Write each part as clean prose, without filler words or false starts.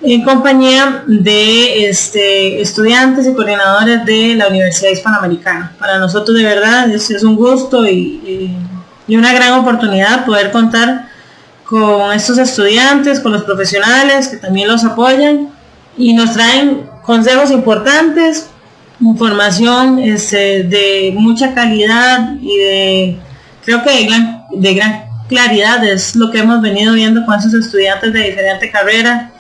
en compañía de estudiantes y coordinadores de la Universidad Hispanoamericana. Para nosotros de verdad es un gusto y una gran oportunidad poder contar con estos estudiantes, con los profesionales que también los apoyan y nos traen consejos importantes, información de mucha calidad y creo que de gran claridad. Es lo que hemos venido viendo con esos estudiantes de diferente carrera,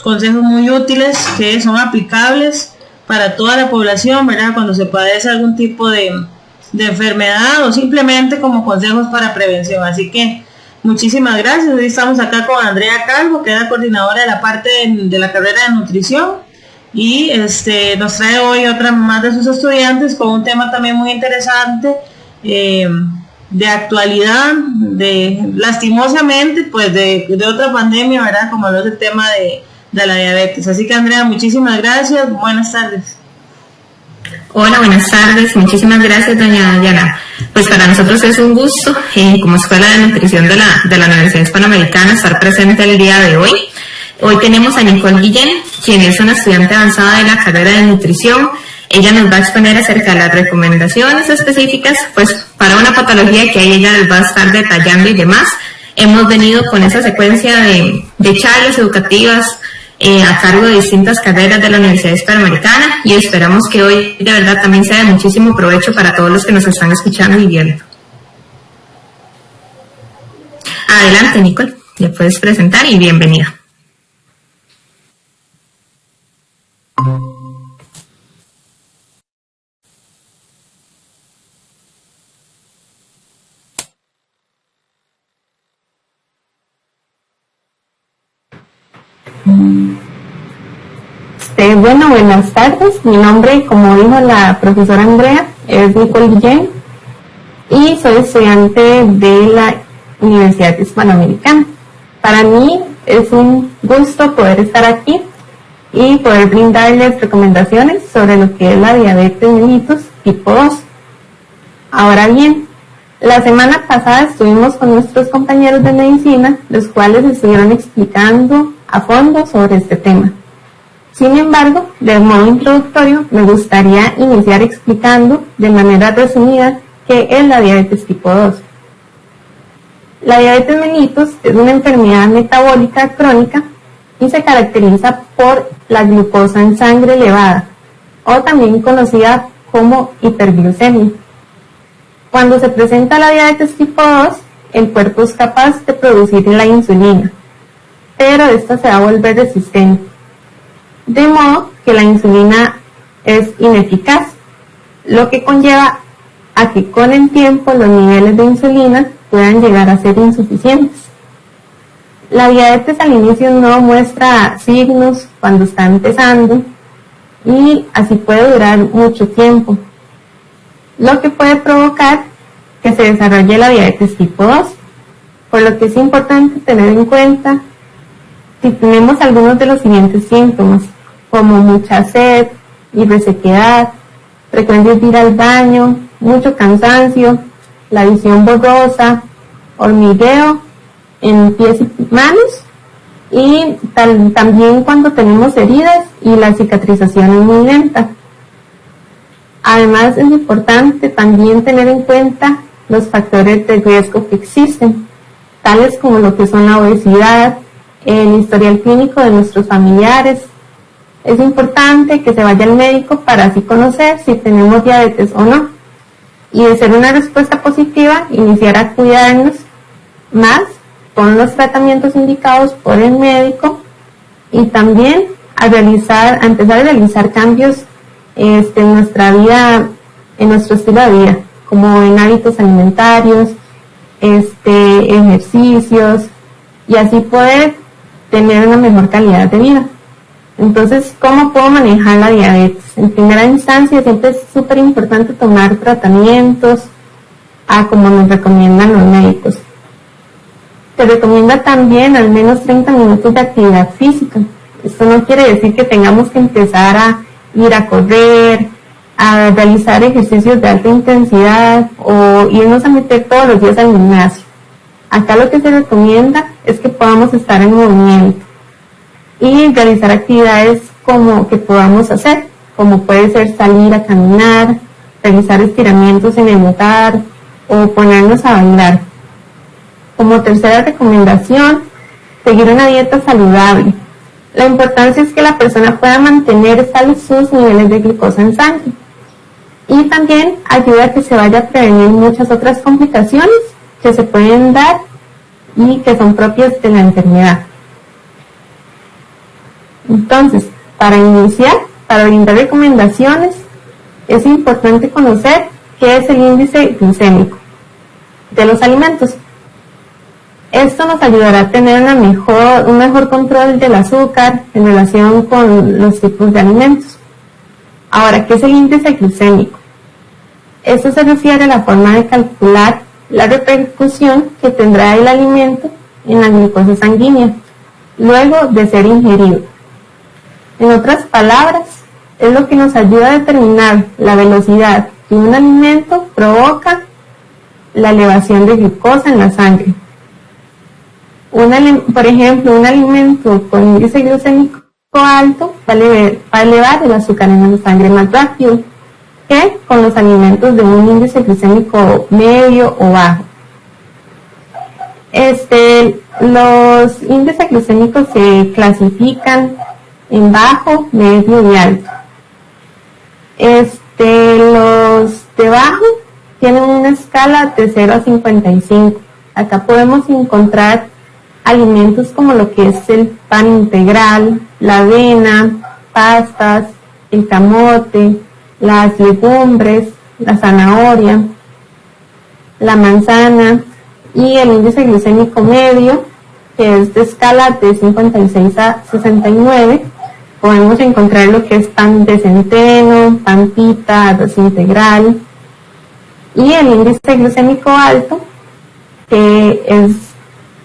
consejos muy útiles que son aplicables para toda la población, ¿verdad? Cuando se padece algún tipo de enfermedad o simplemente como consejos para prevención. Así que muchísimas gracias. Hoy estamos acá con Andrea Calvo, que es la coordinadora de la parte de la carrera de nutrición, y nos trae hoy otra más de sus estudiantes con un tema también muy interesante, de actualidad, lastimosamente pues de otra pandemia, ¿verdad? Como es el tema de la diabetes. Así que Andrea, muchísimas gracias, buenas tardes. Hola, buenas tardes, muchísimas gracias doña Diana. Pues para nosotros es un gusto, como Escuela de Nutrición de la Universidad Hispanoamericana, estar presente el día de hoy. Hoy tenemos a Nicole Guillén, quien es una estudiante avanzada de la carrera de nutrición. Ella nos va a exponer acerca de las recomendaciones específicas, pues para una patología que ella les va a estar detallando y demás. Hemos venido con esa secuencia de charlas educativas a cargo de distintas carreras de la Universidad Hispanoamericana, y esperamos que hoy de verdad también sea de muchísimo provecho para todos los que nos están escuchando y viendo. Adelante, Nicole, ya puedes presentar y bienvenida. Bueno, buenas tardes. Mi nombre, como dijo la profesora Andrea, es Nicole Guillén y soy estudiante de la Universidad Hispanoamericana. Para mí es un gusto poder estar aquí y poder brindarles recomendaciones sobre lo que es la diabetes mellitus tipo 2. Ahora bien, la semana pasada estuvimos con nuestros compañeros de medicina, los cuales estuvieron explicando a fondo sobre este tema. Sin embargo, de modo introductorio, me gustaría iniciar explicando de manera resumida qué es la diabetes tipo 2. La diabetes mellitus es una enfermedad metabólica crónica y se caracteriza por la glucosa en sangre elevada, o también conocida como hiperglucemia. Cuando se presenta la diabetes tipo 2, el cuerpo es capaz de producir la insulina, pero esta se va a volver resistente, de modo que la insulina es ineficaz, lo que conlleva a que con el tiempo los niveles de insulina puedan llegar a ser insuficientes. La diabetes al inicio no muestra signos cuando está empezando y así puede durar mucho tiempo, lo que puede provocar que se desarrolle la diabetes tipo 2, por lo que es importante tener en cuenta si tenemos algunos de los siguientes síntomas, como mucha sed y resequedad, frecuencia de ir al baño, mucho cansancio, la visión borrosa, hormigueo en pies y manos, y también cuando tenemos heridas y la cicatrización es muy lenta. Además es importante también tener en cuenta los factores de riesgo que existen, tales como lo que son la obesidad, el historial clínico de nuestros familiares. Es importante que se vaya al médico para así conocer si tenemos diabetes o no, y de ser una respuesta positiva, iniciar a cuidarnos más con los tratamientos indicados por el médico, y también a empezar a realizar cambios en nuestra vida, en nuestro estilo de vida, como en hábitos alimentarios, ejercicios, y así poder tener una mejor calidad de vida. Entonces, ¿cómo puedo manejar la diabetes? En primera instancia, siempre es súper importante tomar tratamientos como nos recomiendan los médicos. Se recomienda también al menos 30 minutos de actividad física. Esto no quiere decir que tengamos que empezar a ir a correr, a realizar ejercicios de alta intensidad o irnos a meter todos los días al gimnasio. Acá lo que se recomienda es que podamos estar en movimiento. realizar actividades como que podamos hacer, como puede ser salir a caminar, realizar estiramientos en el hogar o ponernos a bailar. Como tercera recomendación, seguir una dieta saludable. La importancia es que la persona pueda mantener estables sus niveles de glucosa en sangre. Y también ayuda a que se vaya a prevenir muchas otras complicaciones que se pueden dar y que son propias de la enfermedad. Entonces, para iniciar, para brindar recomendaciones, es importante conocer qué es el índice glicémico de los alimentos. Esto nos ayudará a tener un mejor control del azúcar en relación con los tipos de alimentos. Ahora, ¿qué es el índice glicémico? Esto se refiere a la forma de calcular la repercusión que tendrá el alimento en la glucosa sanguínea luego de ser ingerido. En otras palabras, es lo que nos ayuda a determinar la velocidad que un alimento provoca la elevación de glucosa en la sangre. Por ejemplo, un alimento con índice glucémico alto va a elevar el azúcar en la sangre más rápido que con los alimentos de un índice glucémico medio o bajo. Los índices glucémicos se clasifican en bajo, medio y alto. Los de bajo tienen una escala de 0 a 55. Acá podemos encontrar alimentos como lo que es el pan integral, la avena, pastas, el camote, las legumbres, la zanahoria, la manzana, y el índice glucémico medio, que es de escala de 56 a 69, podemos encontrar lo que es pan de centeno, pan pita, arroz integral, y el índice glucémico alto, que es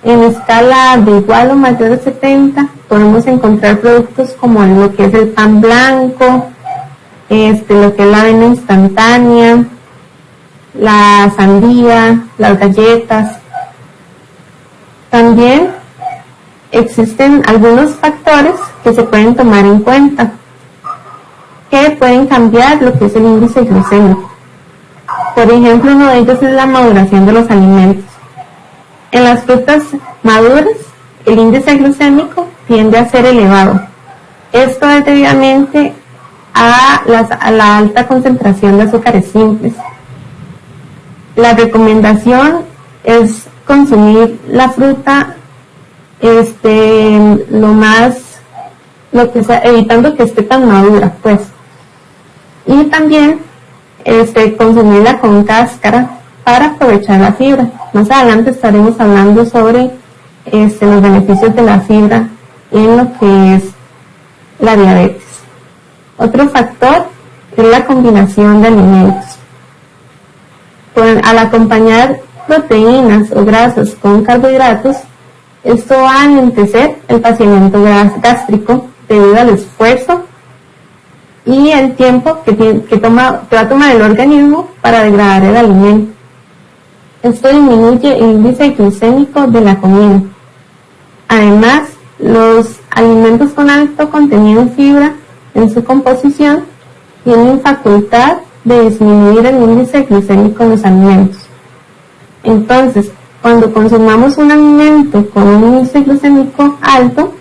en escala de igual o mayor a 70, podemos encontrar productos como lo que es el pan blanco, lo que es la avena instantánea, la sandía, las galletas. También existen algunos factores que se pueden tomar en cuenta que pueden cambiar lo que es el índice glucémico. Por ejemplo, uno de ellos es la maduración de los alimentos. En las frutas maduras, el índice glucémico tiende a ser elevado. Esto es debidamente a la alta concentración de azúcares simples. La recomendación es consumir la fruta evitando que esté tan madura, pues. Y también consumirla con cáscara para aprovechar la fibra. Más adelante estaremos hablando sobre los beneficios de la fibra en lo que es la diabetes. Otro factor es la combinación de alimentos. Al acompañar proteínas o grasas con carbohidratos, esto va a enlentecer el vaciamiento gástrico debido al esfuerzo y el tiempo que va a tomar el organismo para degradar el alimento. Esto disminuye el índice glucémico de la comida. Además, los alimentos con alto contenido en fibra en su composición tienen facultad de disminuir el índice glucémico en los alimentos. Entonces, cuando consumamos un alimento con un índice glucémico alto,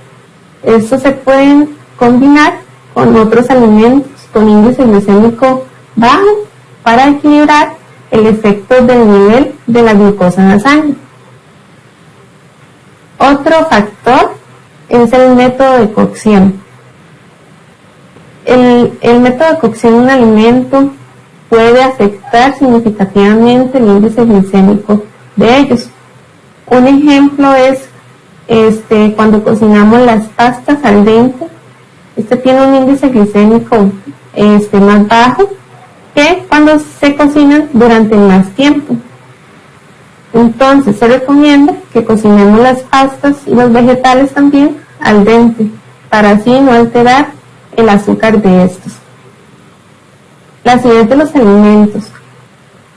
estos se pueden combinar con otros alimentos con índice glucémico bajo para equilibrar el efecto del nivel de la glucosa en la sangre. Otro factor es el método de cocción. El método de cocción de un alimento puede afectar significativamente el índice glicémico de ellos. Un ejemplo es cuando cocinamos las pastas al dente. Tiene un índice glicémico más bajo que cuando se cocinan durante más tiempo. Entonces se recomienda que cocinemos las pastas y los vegetales también al dente, para así no alterar el azúcar de estos. La acidez de los alimentos.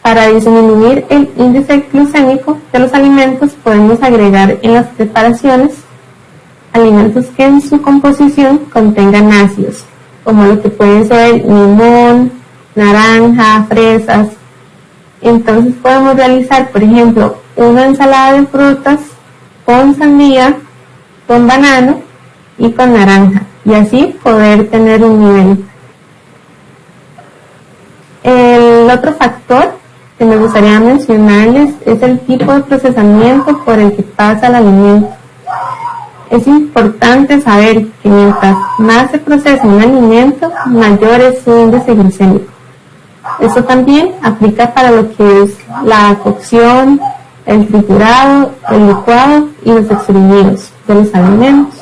Para disminuir el índice glucémico de los alimentos podemos agregar en las preparaciones alimentos que en su composición contengan ácidos, como lo que pueden ser limón, naranja, fresas. Entonces podemos realizar, por ejemplo, una ensalada de frutas con sandía, con banano y con naranja, y así poder tener un nivel. El otro factor que me gustaría mencionarles es el tipo de procesamiento por el que pasa el alimento. Es importante saber que mientras más se procesa un alimento, mayor es su índice glicémico. Esto también aplica para lo que es la cocción, el triturado, el licuado y los exprimidos de los alimentos.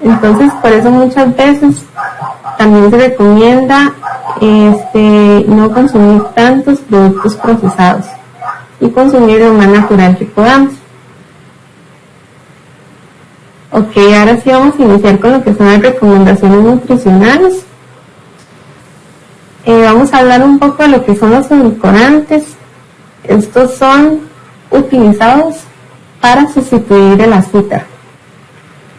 Entonces, por eso muchas veces también se recomienda no consumir tantos productos procesados y consumir lo más natural que podamos. Ok, ahora sí vamos a iniciar con lo que son las recomendaciones nutricionales. Vamos a hablar un poco de lo que son los edulcorantes. Estos son utilizados para sustituir el azúcar.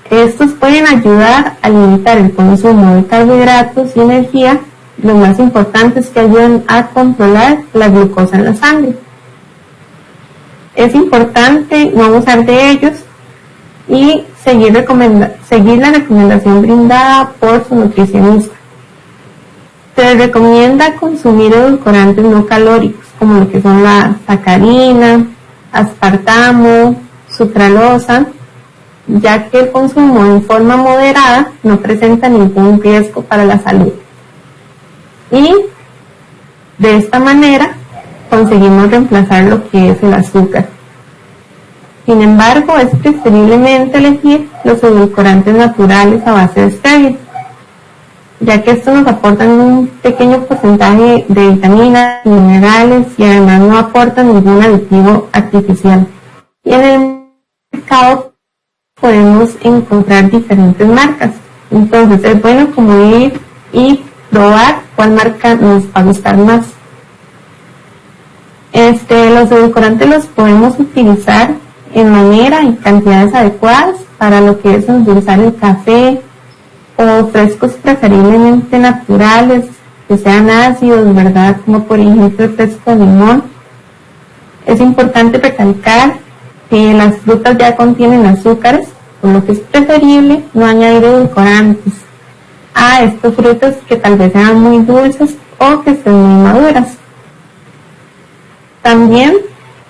Estos pueden ayudar a limitar el consumo de carbohidratos y energía. Lo más importante es que ayudan a controlar la glucosa en la sangre. Es importante no abusar de ellos y seguir la recomendación brindada por su nutricionista. Se recomienda consumir edulcorantes no calóricos, como lo que son la sacarina, aspartamo, sucralosa, ya que el consumo en forma moderada no presenta ningún riesgo para la salud. Y de esta manera conseguimos reemplazar lo que es el azúcar. Sin embargo, es preferiblemente elegir los edulcorantes naturales a base de stevia, ya que estos nos aportan un pequeño porcentaje de vitaminas, minerales y además no aportan ningún aditivo artificial. Y en el mercado podemos encontrar diferentes marcas. Entonces es bueno como ir y probar cuál marca nos va a gustar más. Los edulcorantes los podemos utilizar en manera y cantidades adecuadas para lo que es endulzar el café, o frescos preferiblemente naturales, que sean ácidos, ¿verdad? Como por ejemplo el fresco de limón. Es importante recalcar que las frutas ya contienen azúcares, por lo que es preferible no añadir edulcorantes a estas frutas que tal vez sean muy dulces o que estén muy maduras. También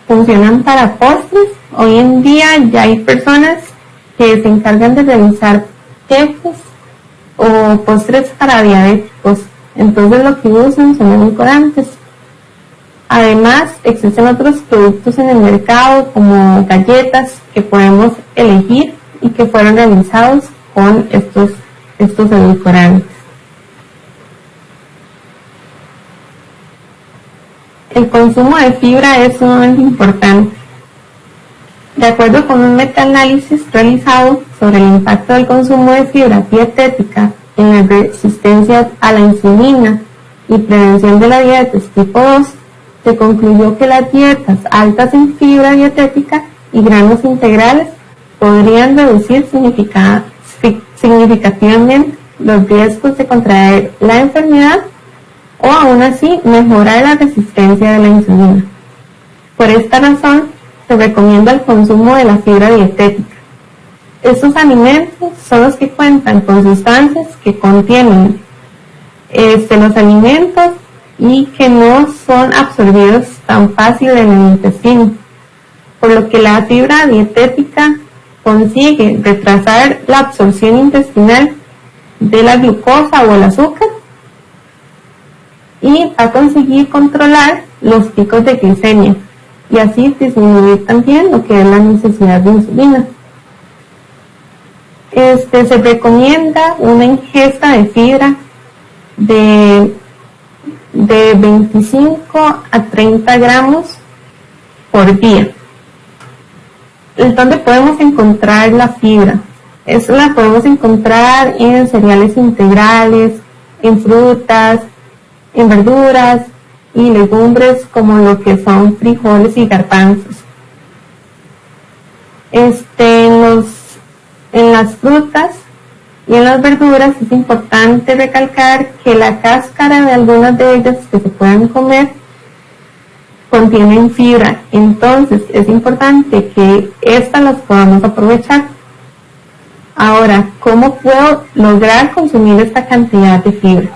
funcionan para postres. Hoy en día ya hay personas que se encargan de realizar queques o postres para diabéticos, entonces lo que usan son edulcorantes. Además, existen otros productos en el mercado como galletas que podemos elegir y que fueron realizados con estos edulcorantes. El consumo de fibra es sumamente importante. De acuerdo con un metaanálisis realizado sobre el impacto del consumo de fibra dietética en la resistencia a la insulina y prevención de la diabetes tipo 2, se concluyó que las dietas altas en fibra dietética y granos integrales podrían reducir significativamente los riesgos de contraer la enfermedad o aún así mejorar la resistencia de la insulina. Por esta razón, se recomienda el consumo de la fibra dietética. Estos alimentos son los que cuentan con sustancias que contienen los alimentos y que no son absorbidos tan fácil en el intestino, por lo que la fibra dietética consigue retrasar la absorción intestinal de la glucosa o el azúcar y va a conseguir controlar los picos de glicemia y así disminuir también lo que es la necesidad de insulina. Se recomienda una ingesta de fibra de 25 a 30 gramos por día. ¿Dónde podemos encontrar la fibra? Eso la podemos encontrar en cereales integrales, en frutas, en verduras y legumbres como lo que son frijoles y garbanzos. En los En las frutas y en las verduras es importante recalcar que la cáscara de algunas de ellas que se pueden comer contienen fibra, entonces es importante que estas las podamos aprovechar. Ahora, ¿cómo puedo lograr consumir esta cantidad de fibra?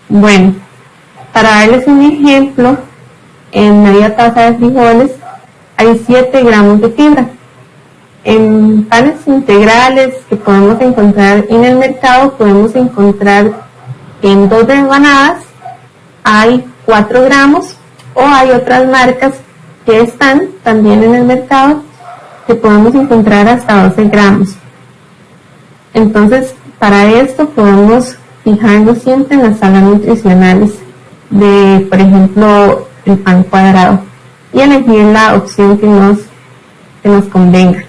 Bueno, para darles un ejemplo, en media taza de frijoles hay 7 gramos de fibra. En panes integrales que podemos encontrar en el mercado, podemos encontrar en 2 rebanadas hay 4 gramos, o hay otras marcas que están también en el mercado que podemos encontrar hasta 12 gramos. Entonces, para esto podemos fijarnos siempre en las tablas nutricionales de, por ejemplo, el pan cuadrado y elegir la opción que nos convenga.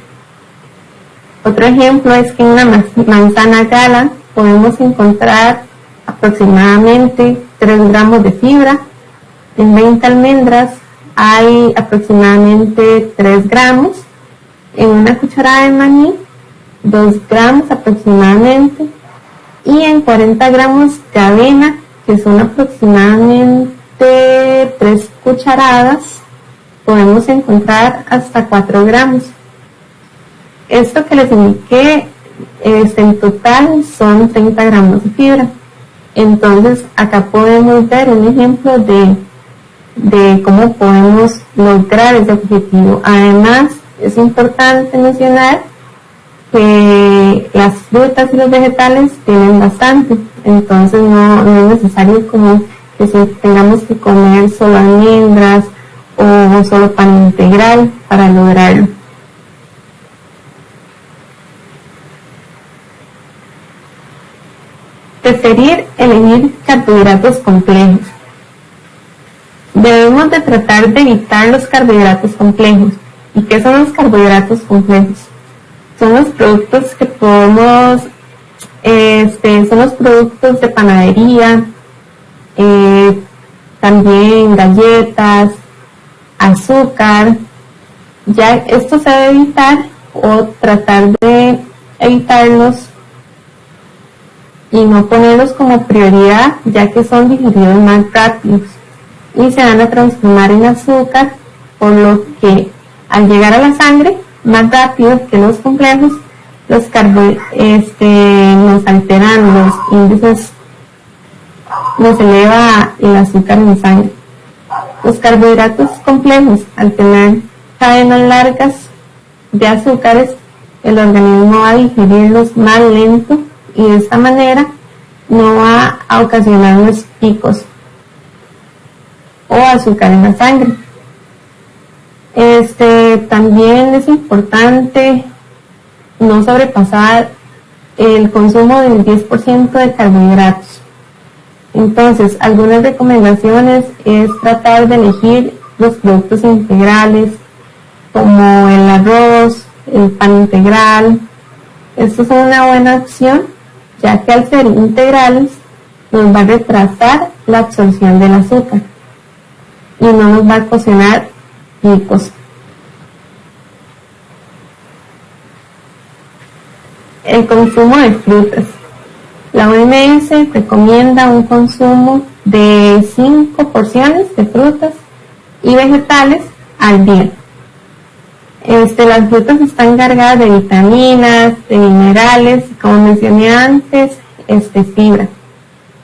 Otro ejemplo es que en una manzana gala podemos encontrar aproximadamente 3 gramos de fibra. En 20 almendras hay aproximadamente 3 gramos. En una cucharada de maní, 2 gramos aproximadamente. Y en 40 gramos de avena, que son aproximadamente 3 cucharadas, podemos encontrar hasta 4 gramos. Esto que les indiqué en total son 30 gramos de fibra. Entonces acá podemos ver un ejemplo de cómo podemos lograr ese objetivo. Además, es importante mencionar que las frutas y los vegetales tienen bastante, entonces no es necesario como que tengamos que comer solo almendras o solo pan integral para lograrlo. Preferir elegir carbohidratos complejos. Debemos de tratar de evitar los carbohidratos complejos. ¿Y qué son los carbohidratos complejos? Son los productos que podemos, son los productos de panadería, también galletas, azúcar. Ya esto se debe evitar o tratar de evitarlos y no ponerlos como prioridad, ya que son digeridos más rápidos y se van a transformar en azúcar, por lo que al llegar a la sangre más rápido que los complejos, nos alteran los índices, nos eleva el azúcar en sangre. Los carbohidratos complejos, al tener cadenas largas de azúcares, el organismo va a digerirlos más lento y de esta manera no va a ocasionar los picos o azúcar en la sangre. También es importante no sobrepasar el consumo del 10% de carbohidratos. Entonces, algunas recomendaciones es tratar de elegir los productos integrales como el arroz, el pan integral. Estos son una buena opción, ya que al ser integrales nos va a retrasar la absorción del azúcar y no nos va a ocasionar picos. El consumo de frutas. La OMS recomienda un consumo de 5 porciones de frutas y vegetales al día. Las frutas están cargadas de vitaminas, de minerales, como mencioné antes, fibra.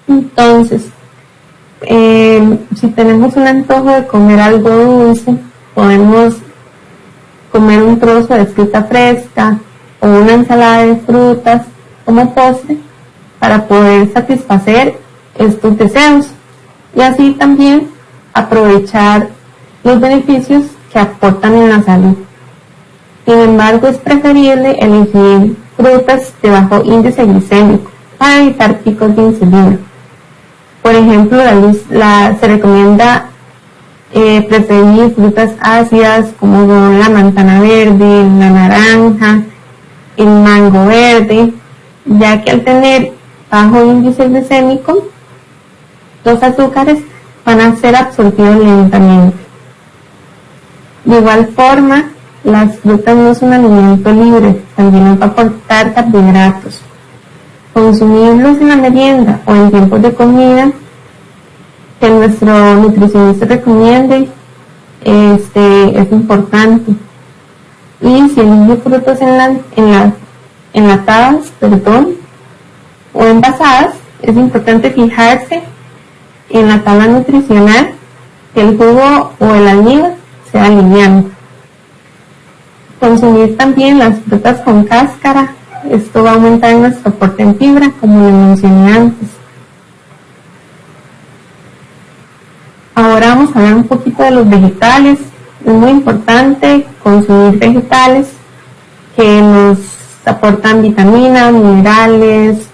Entonces, si tenemos un antojo de comer algo dulce, podemos comer un trozo de fruta fresca o una ensalada de frutas como postre para poder satisfacer estos deseos y así también aprovechar los beneficios que aportan en la salud. Sin embargo, es preferible elegir frutas de bajo índice glicémico para evitar picos de insulina. Por ejemplo, se recomienda preferir frutas ácidas como la manzana verde, la naranja, el mango verde, ya que al tener bajo índice glicémico, los azúcares van a ser absorbidos lentamente. De igual forma, las frutas no es un alimento libre, también nos va a aportar carbohidratos. Consumirlos en la merienda o en tiempos de comida, que nuestro nutricionista recomiende, es importante. Y si elige frutas enlatadas, o envasadas, es importante fijarse en la tabla nutricional que el jugo o el almíbar sea liviano. Consumir también las frutas con cáscara, esto va a aumentar nuestro aporte en fibra, como lo mencioné antes. Ahora vamos a hablar un poquito de los vegetales. Es muy importante consumir vegetales que nos aportan vitaminas, minerales,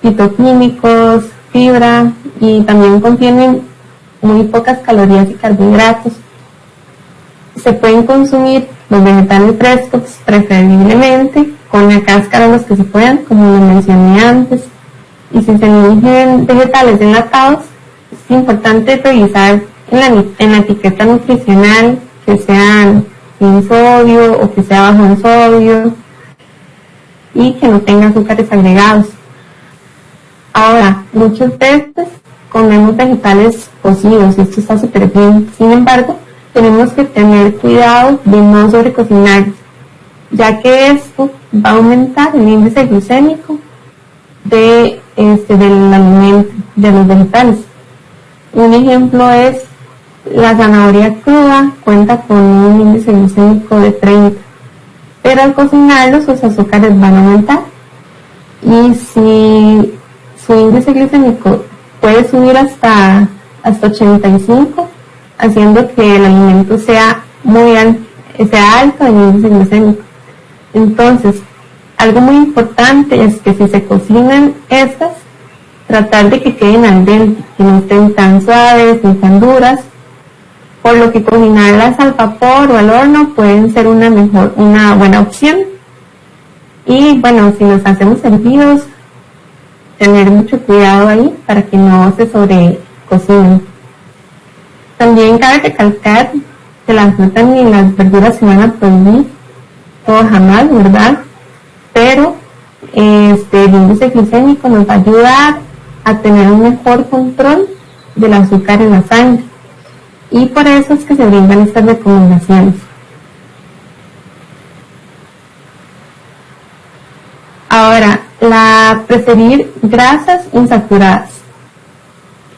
fitoquímicos, fibra, y también contienen muy pocas calorías y carbohidratos. Se pueden consumir los vegetales frescos, preferiblemente con la cáscara los que se puedan, como lo mencioné antes. Y si se eligen vegetales enlatados, es importante revisar en la etiqueta nutricional que sean sin sodio o que sea bajo en sodio y que no tenga azúcares agregados. Ahora, muchas veces comemos vegetales cocidos y esto está súper bien. Sin embargo, tenemos que tener cuidado de no sobrecocinarlos, ya que esto va a aumentar el índice glucémico del alimento, de los vegetales. Un ejemplo es la zanahoria cruda, cuenta con un índice glucémico de 30, pero al cocinarlos sus azúcares van a aumentar, y si su índice glucémico puede subir hasta 85, haciendo que el alimento sea alto en índice glucémico. Entonces, algo muy importante es que si se cocinan estas, tratar de que queden al dente, que no estén tan suaves ni tan duras, por lo que cocinarlas al vapor o al horno pueden ser una buena opción. Y bueno, si los hacemos hervidos, tener mucho cuidado ahí para que no se sobrecocinen. También cabe recalcar que las frutas ni las verduras se van a prohibir, todo jamás, ¿verdad? Pero el índice glucémico nos va a ayudar a tener un mejor control del azúcar en la sangre, y por eso es que se brindan estas recomendaciones. Ahora, preferir grasas insaturadas.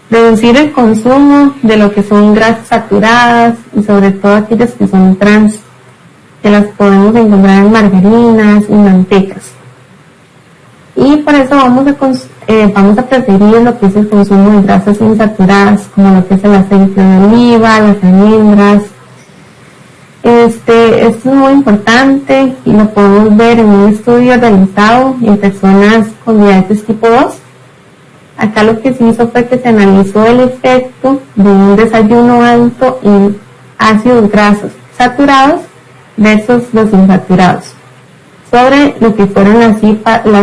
Reducir el consumo de lo que son grasas saturadas y sobre todo aquellas que son trans, que las podemos encontrar en margarinas y mantecas. Y por eso vamos a preferir lo que es el consumo de grasas insaturadas, como lo que es el aceite de oliva, las almendras. Esto es muy importante y lo podemos ver en un estudio realizado en personas con diabetes tipo 2. Acá lo que se hizo fue que se analizó el efecto de un desayuno alto en ácidos grasos saturados versus los insaturados sobre lo que fueron las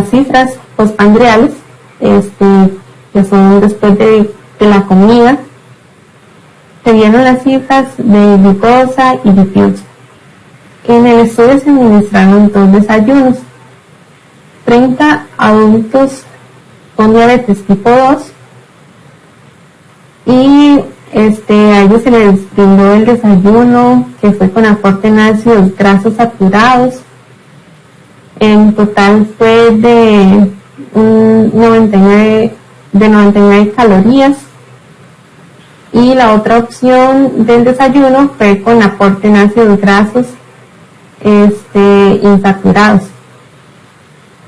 cifras postprandiales, que son después de la comida. Se vieron las cifras de glucosa y glucosa. En el estudio se administraron 2 desayunos. 30 adultos con diabetes tipo 2 y a ellos se les brindó el desayuno que fue con aporte en ácidos grasos saturados. En total fue de 99 calorías, y la otra opción del desayuno fue con aporte en ácidos grasos insaturados,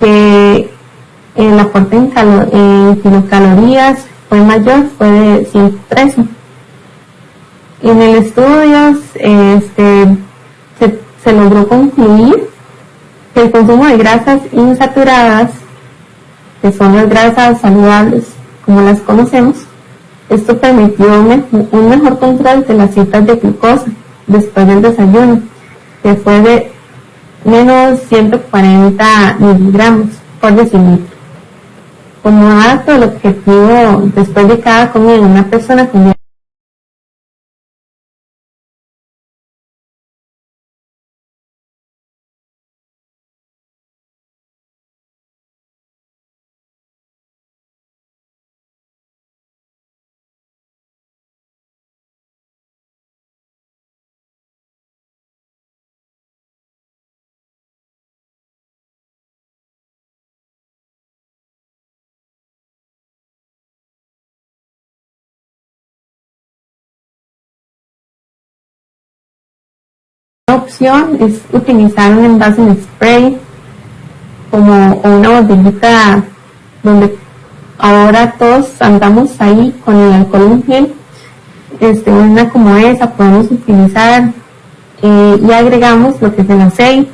que el aporte en kilocalorías fue mayor, fue de 113. En el estudio se logró concluir que el consumo de grasas insaturadas, que son las grasas saludables como las conocemos, esto permitió un mejor control de las cifras de glucosa después del desayuno, que fue de menos 140 miligramos por decilitro. Como dato, el objetivo después de cada comida en una persona con opción es utilizar un envase en spray o una botellita donde ahora todos andamos ahí con el alcohol en gel. Una como esa podemos utilizar y agregamos lo que es el aceite.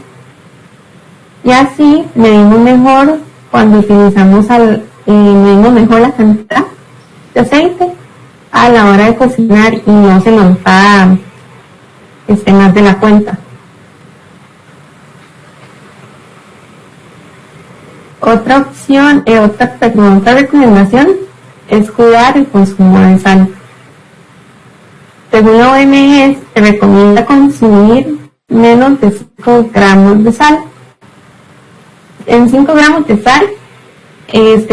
Y así medimos mejor cuando utilizamos medimos mejor la cantidad de aceite a la hora de cocinar y no se nos va más de la cuenta. Otra opción, otra recomendación es cuidar el consumo de sal. Según la OMS, se recomienda consumir menos de 5 gramos de sal. En 5 gramos de sal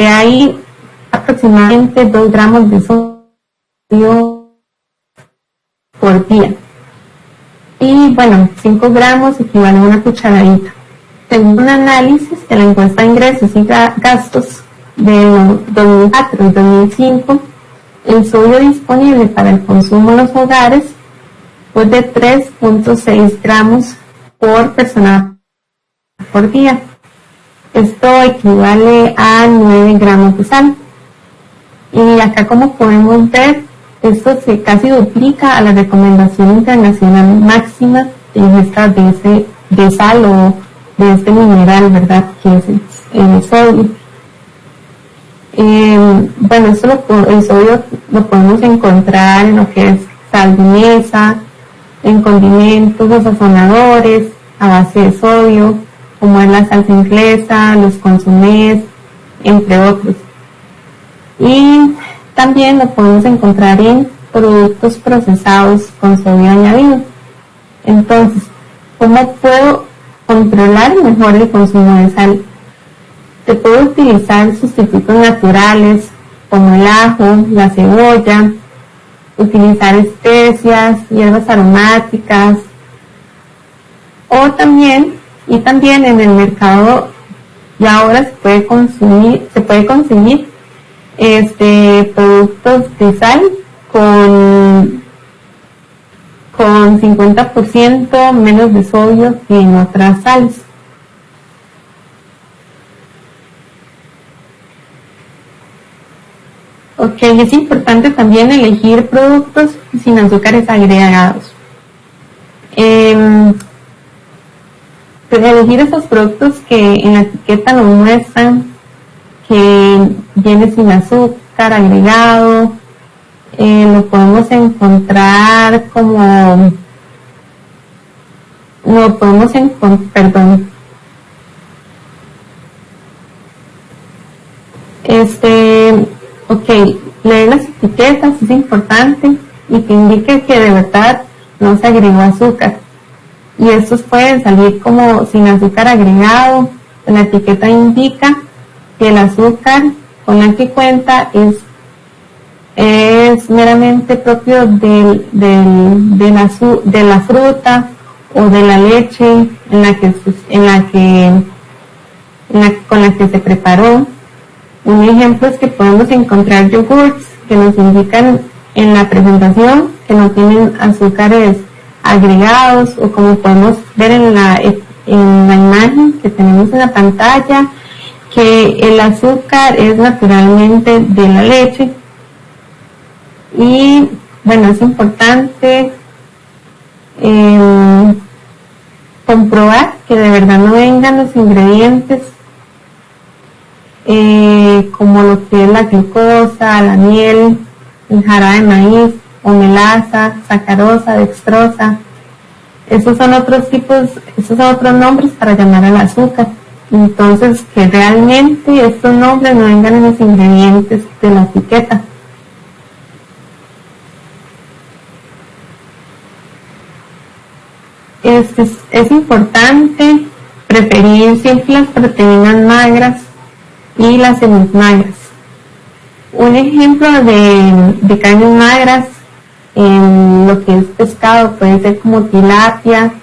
hay aproximadamente 2 gramos de sodio por día. Y bueno, 5 gramos equivale a una cucharadita. Según un análisis de la encuesta de ingresos y gastos de 2004 y 2005, el sodio disponible para el consumo en los hogares fue de 3.6 gramos por persona por día. Esto equivale a 9 gramos de sal. Y acá, como podemos ver, esto se casi duplica a la recomendación internacional máxima de ingesta de sal o de este mineral, ¿verdad?, que es el sodio. Bueno, el sodio lo podemos encontrar en lo que es sal de mesa, en condimentos o sazonadores a base de sodio, como es la salsa inglesa, los consomés, entre otros. Y también lo podemos encontrar en productos procesados con sodio añadido. Entonces, ¿cómo puedo controlar mejor el consumo de sal? Se puede utilizar sustitutos naturales como el ajo, la cebolla, utilizar especias, hierbas aromáticas, o también en el mercado ya ahora se puede conseguir productos de sal con 50% menos de sodio que en otras sales. Ok, es importante también elegir productos sin azúcares agregados. Elegir esos productos que en la etiqueta nos muestran que viene sin azúcar agregado. Lo podemos encontrar leer las etiquetas es importante y que indique que de verdad no se agregó azúcar. Y estos pueden salir como sin azúcar agregado. La etiqueta indica que el azúcar con la que cuenta es meramente propio de la fruta o de la leche con la que se preparó. Un ejemplo es que podemos encontrar yogurts que nos indican en la presentación que no tienen azúcares agregados, o como podemos ver en la imagen que tenemos en la pantalla, que el azúcar es naturalmente de la leche. Y bueno, es importante comprobar que de verdad no vengan los ingredientes como lo que es la glucosa, la miel, el jarabe de maíz o melaza, sacarosa, dextrosa. Esos son otros nombres para llamar al azúcar. Entonces, que realmente estos nombres no vengan en los ingredientes de la etiqueta. Es importante preferir siempre las proteínas magras y las semimagras. Un ejemplo de carnes magras en lo que es pescado puede ser como tilapia,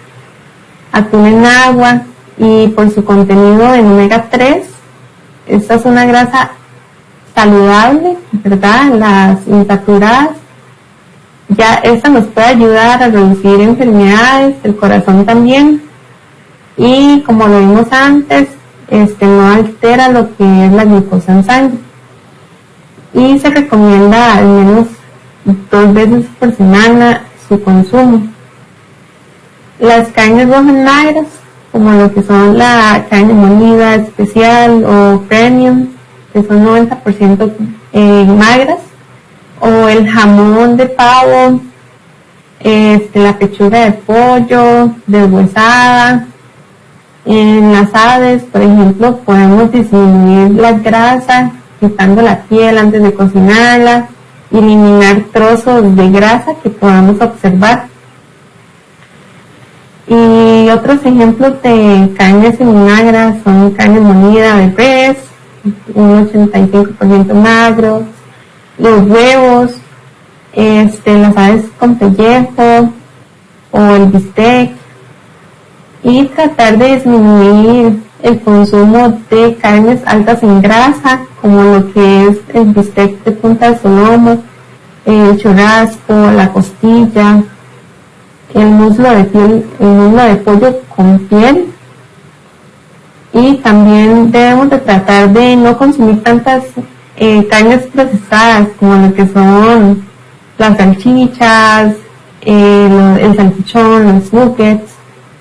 atún en agua, y por su contenido en omega 3, esta es una grasa saludable, ¿verdad? Las insaturadas, Ya esta nos puede ayudar a reducir enfermedades del corazón también, y como lo vimos antes, no altera lo que es la glucosa en sangre, y se recomienda al menos 2 veces por semana su consumo. Las carnes rojas magras, como lo que son la carne molida especial o premium, que son 90% magras, o el jamón de pavo, la pechuga de pollo deshuesada. En las aves, por ejemplo, podemos disminuir la grasa quitando la piel antes de cocinarla, eliminar trozos de grasa que podamos observar. Y otros ejemplos de carnes semimagras son carne molida de res, un 85% magros, los huevos, las aves con pellejo o el bistec, y tratar de disminuir el consumo de carnes altas en grasa, como lo que es el bistec de punta de lomo, el churrasco, la costilla, el muslo de pollo con piel. Y también debemos de tratar de no consumir tantas carnes procesadas, como lo que son las salchichas, el salchichón, los nuggets,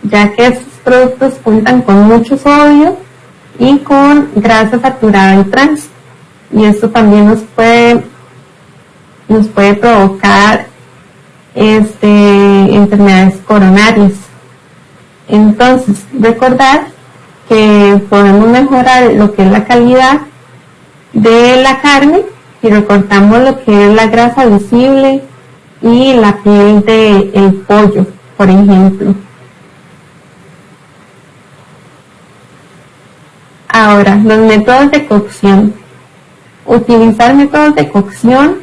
ya que estos productos cuentan con mucho sodio y con grasa saturada y trans, y esto también nos puede provocar enfermedades coronarias. Entonces, recordar que podemos mejorar lo que es la calidad de la carne si recortamos lo que es la grasa visible y la piel del pollo, por ejemplo. Ahora, los métodos de cocción. Utilizar métodos de cocción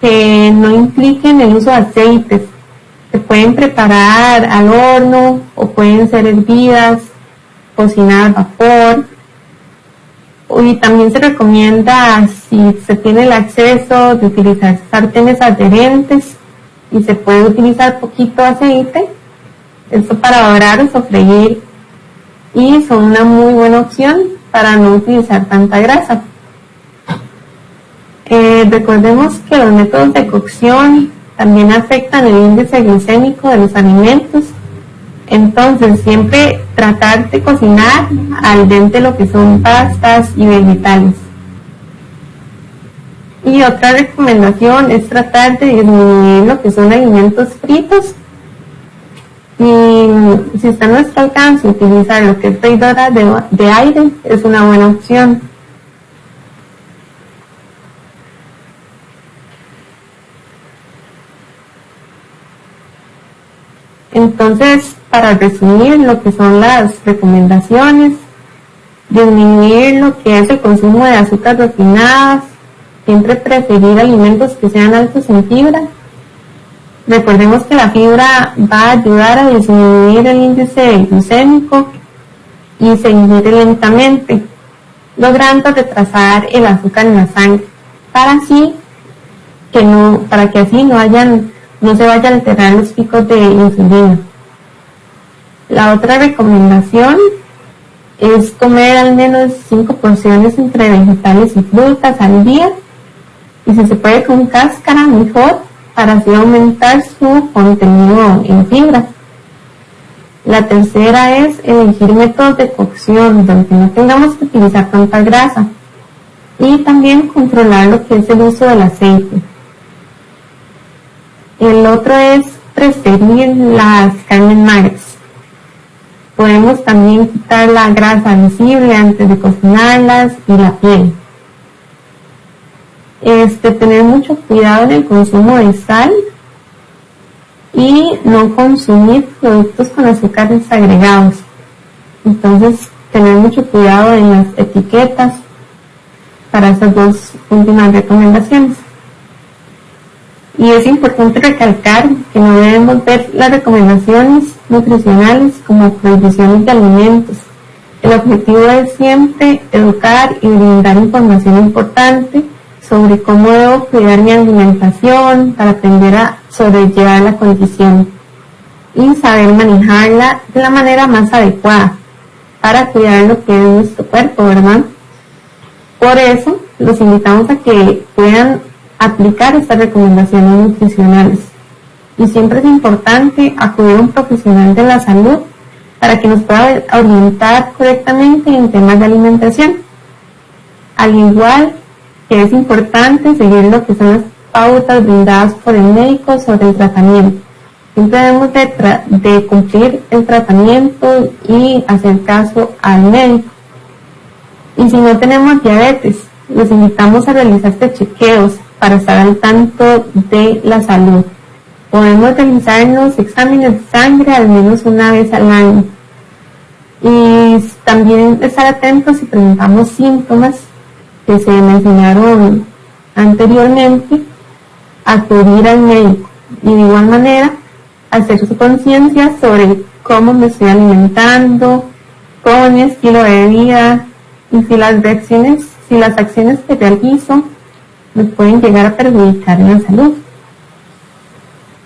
que no impliquen el uso de aceites. Se pueden preparar al horno o pueden ser hervidas, cocinar a vapor. Y también se recomienda, si se tiene el acceso, de utilizar sartenes adherentes, y se puede utilizar poquito aceite, esto para dorar o sofreír, y son una muy buena opción para no utilizar tanta grasa. Recordemos que los métodos de cocción también afectan el índice glicémico de los alimentos, entonces siempre tratar de cocinar al dente lo que son pastas y vegetales. Y otra recomendación es tratar de disminuir lo que son alimentos fritos, y si está a nuestro alcance utilizar lo que es freidora de aire, es una buena opción. Entonces, para resumir lo que son las recomendaciones: disminuir lo que es el consumo de azúcares refinadas, siempre preferir alimentos que sean altos en fibra. Recordemos que la fibra va a ayudar a disminuir el índice glucémico y seguir lentamente, logrando retrasar el azúcar en la sangre, para que así no se vayan a alterar los picos de insulina. La otra recomendación es comer al menos 5 porciones entre vegetales y frutas al día, y si se puede con cáscara, mejor, para así aumentar su contenido en fibra. La tercera es elegir métodos de cocción donde no tengamos que utilizar tanta grasa, y también controlar lo que es el uso del aceite. El otro es preferir las carnes magras. Podemos también quitar la grasa visible antes de cocinarlas y la piel. Tener mucho cuidado en el consumo de sal y no consumir productos con azúcares agregados. Entonces, tener mucho cuidado en las etiquetas para esas dos últimas recomendaciones. Y es importante recalcar que no debemos ver las recomendaciones nutricionales como prohibiciones de alimentos. El objetivo es siempre educar y brindar información importante sobre cómo debo cuidar mi alimentación para aprender a sobrellevar la condición y saber manejarla de la manera más adecuada para cuidar lo que es nuestro cuerpo, ¿verdad? Por eso, los invitamos a que puedan aplicar estas recomendaciones nutricionales. Y siempre es importante acudir a un profesional de la salud para que nos pueda orientar correctamente en temas de alimentación. Al igual que es importante seguir lo que son las pautas brindadas por el médico sobre el tratamiento. Siempre debemos de cumplir el tratamiento y hacer caso al médico. Y si no tenemos diabetes, los invitamos a realizarse chequeos para estar al tanto de la salud. Podemos realizarnos exámenes de sangre al menos una vez al año. Y también estar atentos si presentamos síntomas que se mencionaron anteriormente, acudir al médico. Y de igual manera, hacer su conciencia sobre cómo me estoy alimentando, cómo es mi estilo de vida y si las acciones que realizo me pueden llegar a perjudicar en la salud.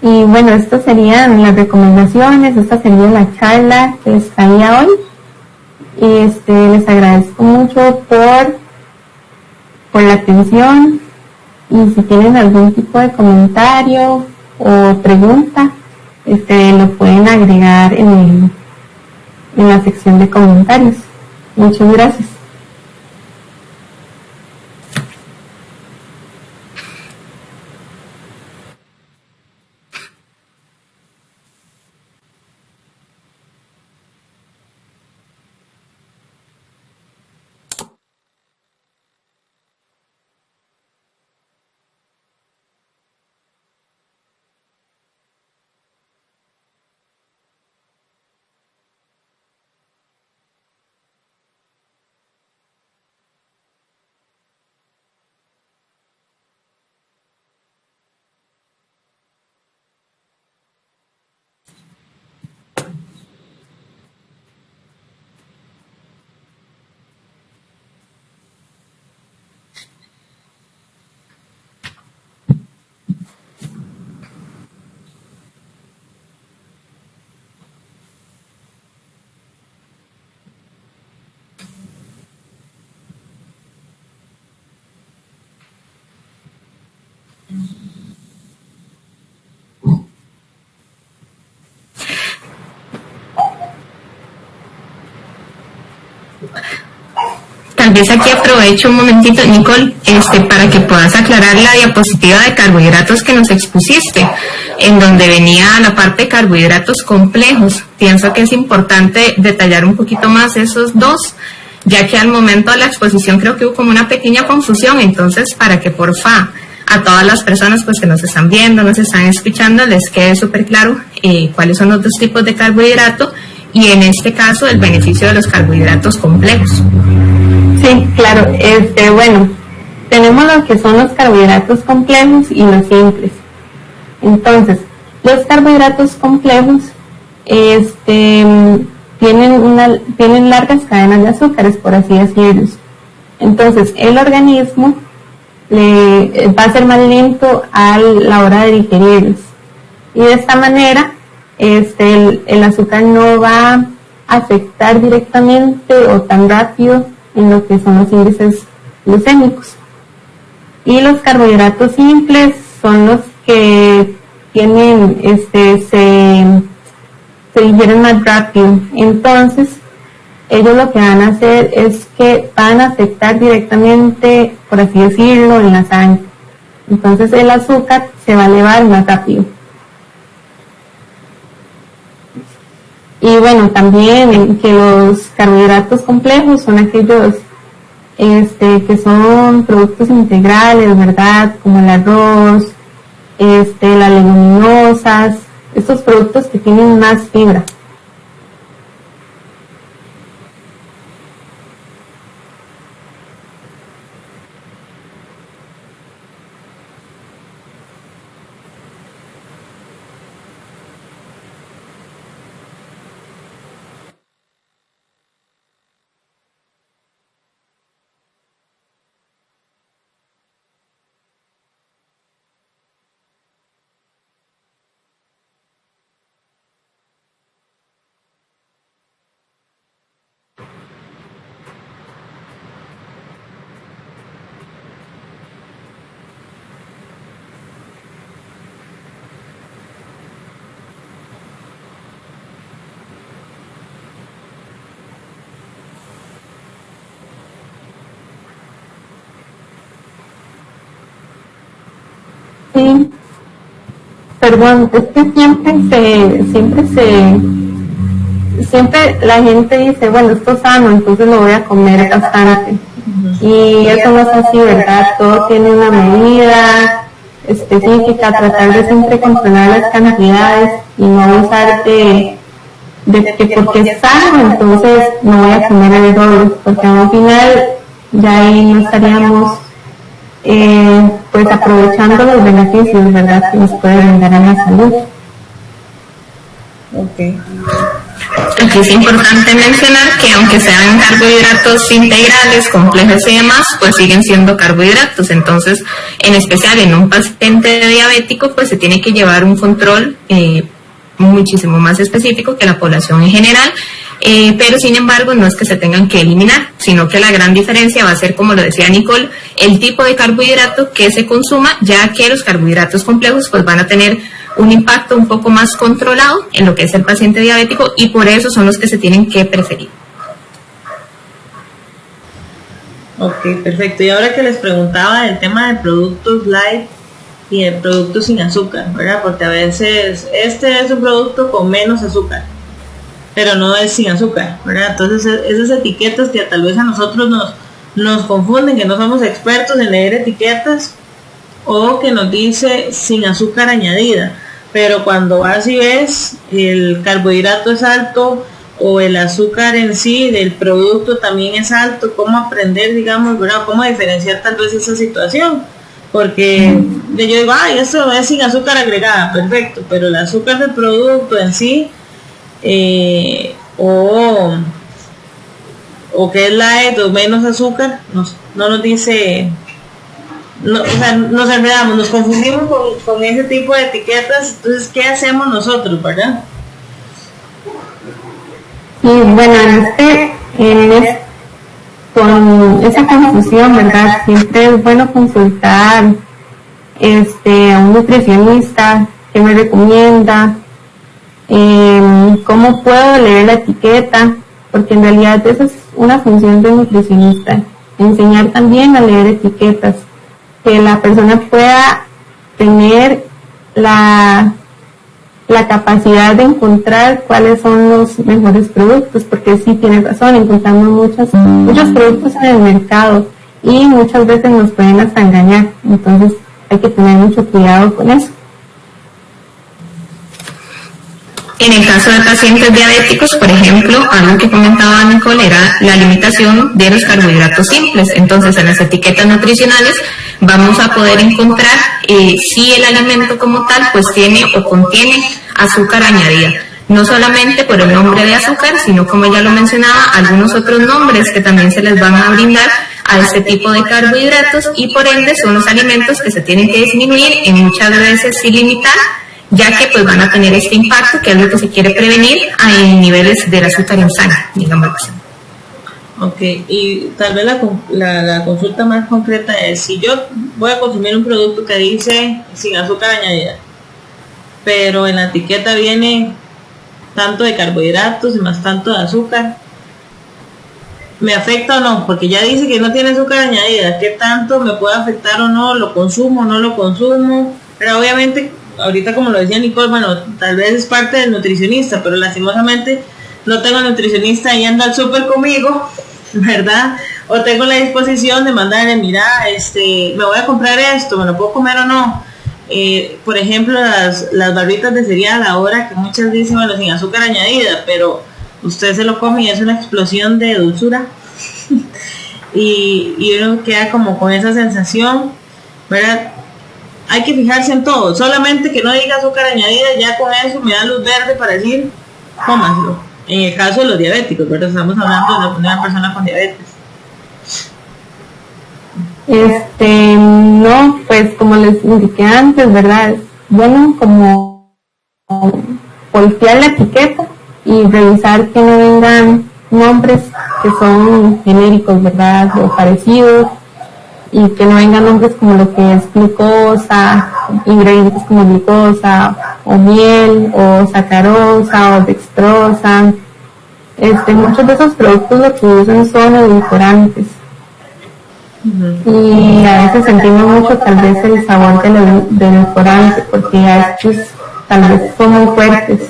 Y bueno, estas serían las recomendaciones, esta sería la charla que les traía hoy. Y les agradezco mucho por la atención, y si tienen algún tipo de comentario o pregunta, lo pueden agregar en la sección de comentarios. Muchas gracias. Tal vez aquí aprovecho un momentito, Nicole, para que puedas aclarar la diapositiva de carbohidratos que nos expusiste, en donde venía la parte de carbohidratos complejos. Pienso que es importante detallar un poquito más esos dos, ya que al momento de la exposición creo que hubo como una pequeña confusión. Entonces, para que porfa a todas las personas pues que nos están viendo, nos están escuchando, les quede súper claro cuáles son los dos tipos de carbohidrato y en este caso el beneficio de los carbohidratos complejos. Sí, claro. Bueno, tenemos lo que son los carbohidratos complejos y los simples. Entonces, los carbohidratos complejos tienen largas cadenas de azúcares, por así decirlo. Entonces, el organismo va a ser más lento a la hora de digerirlos. Y de esta manera, el azúcar no va a afectar directamente o tan rápido en lo que son los índices glucémicos. Y los carbohidratos simples son los que tienen, se digieren más rápido. Entonces, ellos lo que van a hacer es que van a afectar directamente, por así decirlo, en la sangre. Entonces, el azúcar se va a elevar más rápido. Y bueno, también que los carbohidratos complejos son aquellos que son productos integrales, ¿verdad? Como el arroz, las leguminosas, estos productos que tienen más fibra. perdón, es que siempre la gente dice, bueno, esto es sano, entonces lo voy a comer bastante. Y eso no es así, ¿verdad? Todo tiene una medida específica, tratar de siempre controlar las cantidades y no abusar de que porque es sano, entonces no voy a comer el doble, porque al final ya ahí no estaríamos pues aprovechando los beneficios, ¿verdad?, que nos puede brindar a la salud. Okay. Aquí es importante mencionar que aunque sean carbohidratos integrales, complejos y demás, pues siguen siendo carbohidratos. Entonces, en especial en un paciente diabético, pues se tiene que llevar un control muchísimo más específico que la población en general, pero sin embargo no es que se tengan que eliminar, sino que la gran diferencia va a ser, como lo decía Nicole, el tipo de carbohidrato que se consuma, ya que los carbohidratos complejos pues van a tener un impacto un poco más controlado en lo que es el paciente diabético y por eso son los que se tienen que preferir. Ok, perfecto. Y ahora que les preguntaba del tema de productos light y de productos sin azúcar, ¿verdad? Porque a veces este es un producto con menos azúcar, pero no es sin azúcar, ¿verdad? Entonces esas etiquetas que tal vez a nosotros nos confunden, que no somos expertos en leer etiquetas, o que nos dice sin azúcar añadida, pero cuando vas y ves el carbohidrato es alto o el azúcar en sí del producto también es alto, ¿cómo aprender, digamos, ¿verdad? ¿Cómo diferenciar tal vez esa situación? Porque yo digo, ay, esto es sin azúcar agregada, perfecto, pero el azúcar del producto en sí, o que es light o menos azúcar, no nos dice, no, o sea, nos enredamos, nos confundimos con ese tipo de etiquetas. Entonces, ¿qué hacemos nosotros, verdad? Y bueno, con esa confusión, ¿verdad? Siempre es bueno consultar a un nutricionista que me recomienda, cómo puedo leer la etiqueta, porque en realidad esa es una función del nutricionista, enseñar también a leer etiquetas, que la persona pueda tener la capacidad de encontrar cuáles son los mejores productos, porque sí tiene razón, encontramos muchos productos en el mercado y muchas veces nos pueden hasta engañar, entonces hay que tener mucho cuidado con eso. En el caso de pacientes diabéticos, por ejemplo, algo que comentaba Nicole era la limitación de los carbohidratos simples. Entonces, en las etiquetas nutricionales vamos a poder encontrar si el alimento como tal pues tiene o contiene azúcar añadida. No solamente por el nombre de azúcar, sino, como ya lo mencionaba, algunos otros nombres que también se les van a brindar a este tipo de carbohidratos y por ende son los alimentos que se tienen que disminuir y muchas veces sí limitar, ya que pues van a tener este impacto que es lo que se quiere prevenir en niveles del azúcar en sangre, digamos así. Ok, y tal vez la consulta más concreta es, si yo voy a consumir un producto que dice sin azúcar añadida, pero en la etiqueta viene tanto de carbohidratos y más tanto de azúcar, ¿me afecta o no? Porque ya dice que no tiene azúcar añadida, ¿qué tanto me puede afectar o no? ¿Lo consumo o no lo consumo? Pero obviamente, ahorita como lo decía Nicole, bueno, tal vez es parte del nutricionista, pero lastimosamente no tengo nutricionista y anda al súper conmigo, ¿verdad? O tengo la disposición de mandarle, mira, me voy a comprar esto, ¿me lo puedo comer o no? Por ejemplo, las barritas de cereal ahora, que muchas dicen, bueno, sin azúcar añadida, pero usted se lo come y es una explosión de dulzura. y uno queda como con esa sensación, ¿verdad? Hay que fijarse en todo, solamente que no diga azúcar añadida, ya con eso me da luz verde para decir, cómaselo. En el caso de los diabéticos, ¿verdad? Estamos hablando de una persona con diabetes. No, pues como les indiqué antes, ¿verdad? Bueno, como voltear la etiqueta y revisar que no vengan nombres que son genéricos, ¿verdad? O parecidos, y que no vengan nombres como lo que es glucosa, ingredientes como glucosa, o miel, o sacarosa, o dextrosa. Muchos de esos productos lo que usan son edulcorantes. Y a veces sentimos mucho tal vez el sabor del edulcorante, porque a veces tal vez son muy fuertes.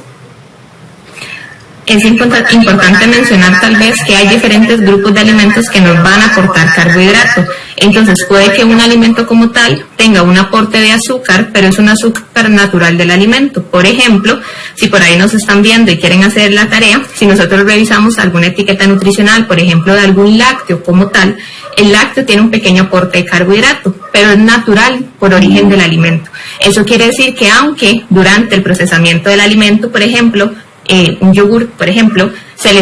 Es importante mencionar tal vez que hay diferentes grupos de alimentos que nos van a aportar carbohidratos. Entonces puede que un alimento como tal tenga un aporte de azúcar, pero es un azúcar natural del alimento. Por ejemplo, si por ahí nos están viendo y quieren hacer la tarea, si nosotros revisamos alguna etiqueta nutricional, por ejemplo, de algún lácteo como tal, el lácteo tiene un pequeño aporte de carbohidrato, pero es natural por origen del alimento. Eso quiere decir que aunque durante el procesamiento del alimento, por ejemplo, un yogur, por ejemplo, no se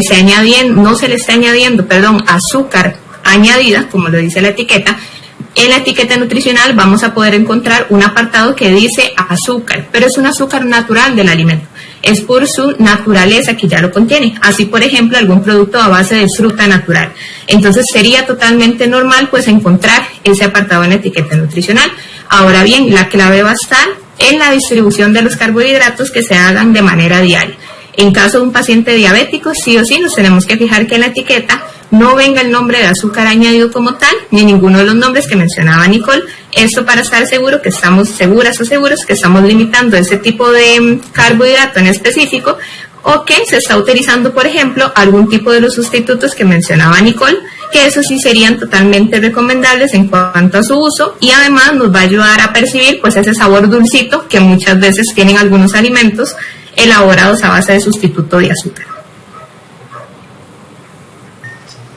le está añadiendo, azúcar añadida, como lo dice la etiqueta, en la etiqueta nutricional vamos a poder encontrar un apartado que dice azúcar, pero es un azúcar natural del alimento, es por su naturaleza que ya lo contiene. Así, por ejemplo, algún producto a base de fruta natural. Entonces sería totalmente normal pues encontrar ese apartado en la etiqueta nutricional. Ahora bien, la clave va a estar en la distribución de los carbohidratos que se hagan de manera diaria. En caso de un paciente diabético, sí o sí nos tenemos que fijar que en la etiqueta no venga el nombre de azúcar añadido como tal, ni ninguno de los nombres que mencionaba Nicole. Esto para estar seguro que estamos seguras o seguros que estamos limitando ese tipo de carbohidrato en específico, o que se está utilizando, por ejemplo, algún tipo de los sustitutos que mencionaba Nicole, que eso sí serían totalmente recomendables en cuanto a su uso, y además nos va a ayudar a percibir pues ese sabor dulcito que muchas veces tienen algunos alimentos elaborados a base de sustituto de azúcar.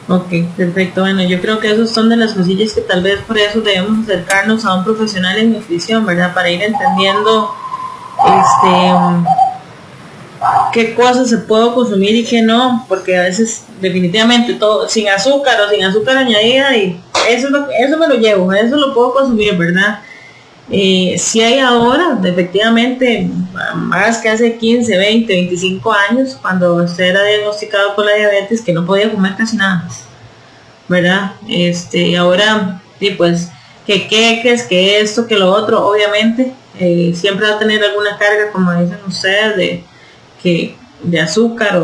Ok, perfecto. Bueno, yo creo que esos son de las cosillas que tal vez por eso debemos acercarnos a un profesional en nutrición, ¿verdad? Para ir entendiendo qué cosas se puede consumir y qué no, porque a veces definitivamente todo sin azúcar o sin azúcar añadida, y eso me lo llevo, eso lo puedo consumir, ¿verdad? Si hay ahora, efectivamente, más que hace 15, 20, 25 años, cuando usted era diagnosticado con la diabetes, que no podía comer casi nada, ¿verdad? Ahora, sí, pues, que queques, que esto, que lo otro, obviamente, siempre va a tener alguna carga, como dicen ustedes, de azúcar,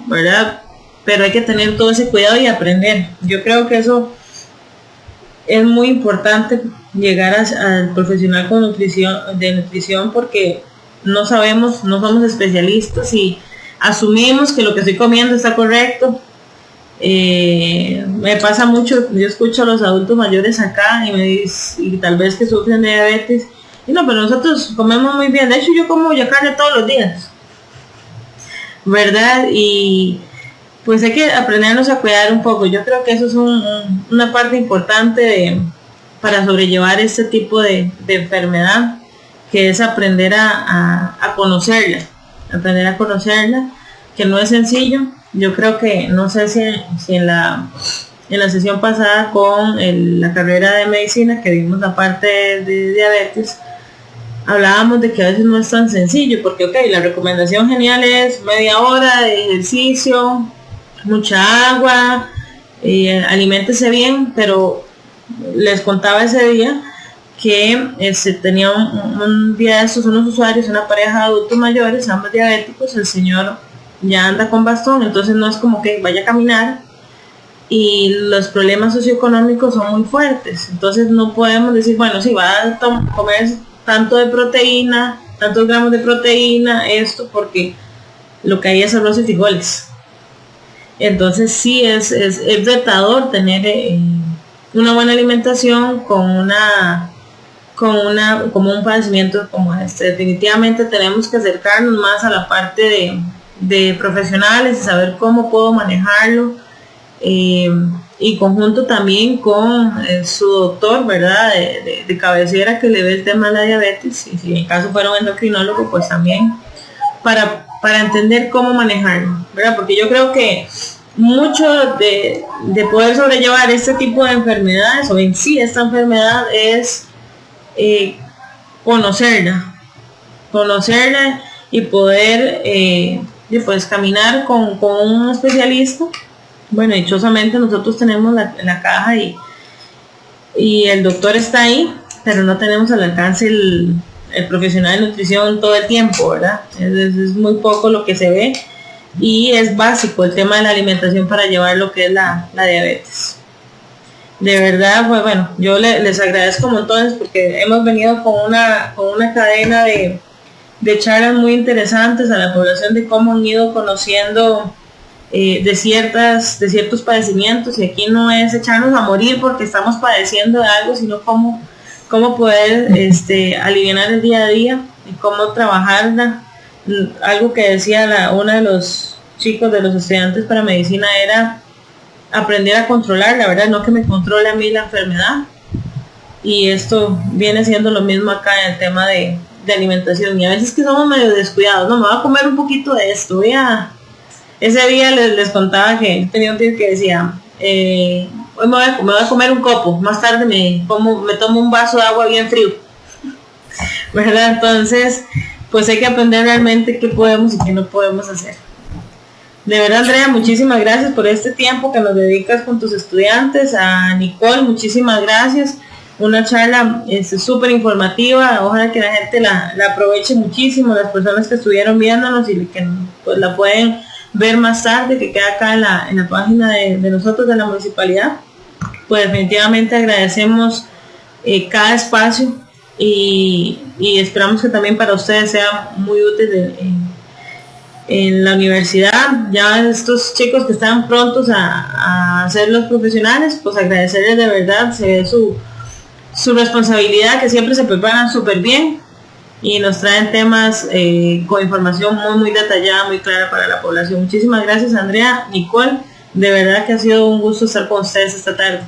¿verdad? Pero hay que tener todo ese cuidado y aprender. Yo creo que eso es muy importante, llegar al profesional de nutrición, porque no sabemos, no somos especialistas y asumimos que lo que estoy comiendo está correcto. Me pasa mucho, yo escucho a los adultos mayores acá y tal vez que sufren de diabetes, y no, pero nosotros comemos muy bien. De hecho, yo como ya carne todos los días, ¿verdad? Y pues hay que aprendernos a cuidar un poco. Yo creo que eso es una parte importante para sobrellevar este tipo de enfermedad, que es aprender a conocerla, que no es sencillo. Yo creo que, no sé si en la sesión pasada con la carrera de medicina que vimos la parte de diabetes, hablábamos de que a veces no es tan sencillo, porque la recomendación genial es media hora de ejercicio, mucha agua, aliméntese bien, pero les contaba ese día que tenía un día de estos unos usuarios, una pareja de adultos mayores, ambos diabéticos. El señor ya anda con bastón, entonces no es como que vaya a caminar, y los problemas socioeconómicos son muy fuertes. Entonces no podemos decir, bueno, si va a comer tanto de proteína, tantos gramos de proteína, esto, porque lo que hay es arroz y frijoles. Entonces sí es retador tener una buena alimentación con un padecimiento como este. Definitivamente tenemos que acercarnos más a la parte de profesionales y saber cómo puedo manejarlo, y conjunto también con su doctor, ¿verdad? De cabecera, que le ve el tema de la diabetes, y si en caso fuera un endocrinólogo, pues también para entender cómo manejarlo, ¿verdad? Porque yo creo que mucho de poder sobrellevar este tipo de enfermedades, o en sí esta enfermedad, es conocerla y poder pues caminar con un especialista. Bueno, dichosamente nosotros tenemos la caja y el doctor está ahí, pero no tenemos al alcance el profesional de nutrición todo el tiempo, ¿verdad? Es muy poco lo que se ve, y es básico el tema de la alimentación para llevar lo que es la diabetes. De verdad, pues bueno, yo les agradezco montones, porque hemos venido con una cadena de de charlas muy interesantes a la población de cómo han ido conociendo de ciertos padecimientos, y aquí no es echarnos a morir porque estamos padeciendo de algo, sino cómo poder aliviar el día a día y cómo trabajarla. Algo que decía uno de los chicos, de los estudiantes para medicina, era aprender a controlar, la verdad, no que me controle a mí la enfermedad. Y esto viene siendo lo mismo acá en el tema de alimentación, y a veces que somos medio descuidados, no, me voy a comer un poquito de esto, ese día les contaba que tenía un tío que decía, hoy me voy a comer un copo, más tarde me tomo un vaso de agua bien frío, ¿verdad? Entonces, pues hay que aprender realmente qué podemos y qué no podemos hacer. De verdad, Andrea, muchísimas gracias por este tiempo que nos dedicas con tus estudiantes. A Nicole, muchísimas gracias. Una charla súper informativa, ojalá que la gente la aproveche muchísimo, las personas que estuvieron viéndonos y que pues la pueden ver más tarde, que queda acá en la página de nosotros, de la municipalidad. Pues definitivamente agradecemos cada espacio y esperamos que también para ustedes sea muy útil en la universidad. Ya estos chicos que están prontos a ser los profesionales, pues agradecerles de verdad, se ve su responsabilidad, que siempre se preparan súper bien y nos traen temas con información muy detallada, muy clara para la población. Muchísimas gracias, Andrea, Nicole, de verdad que ha sido un gusto estar con ustedes esta tarde.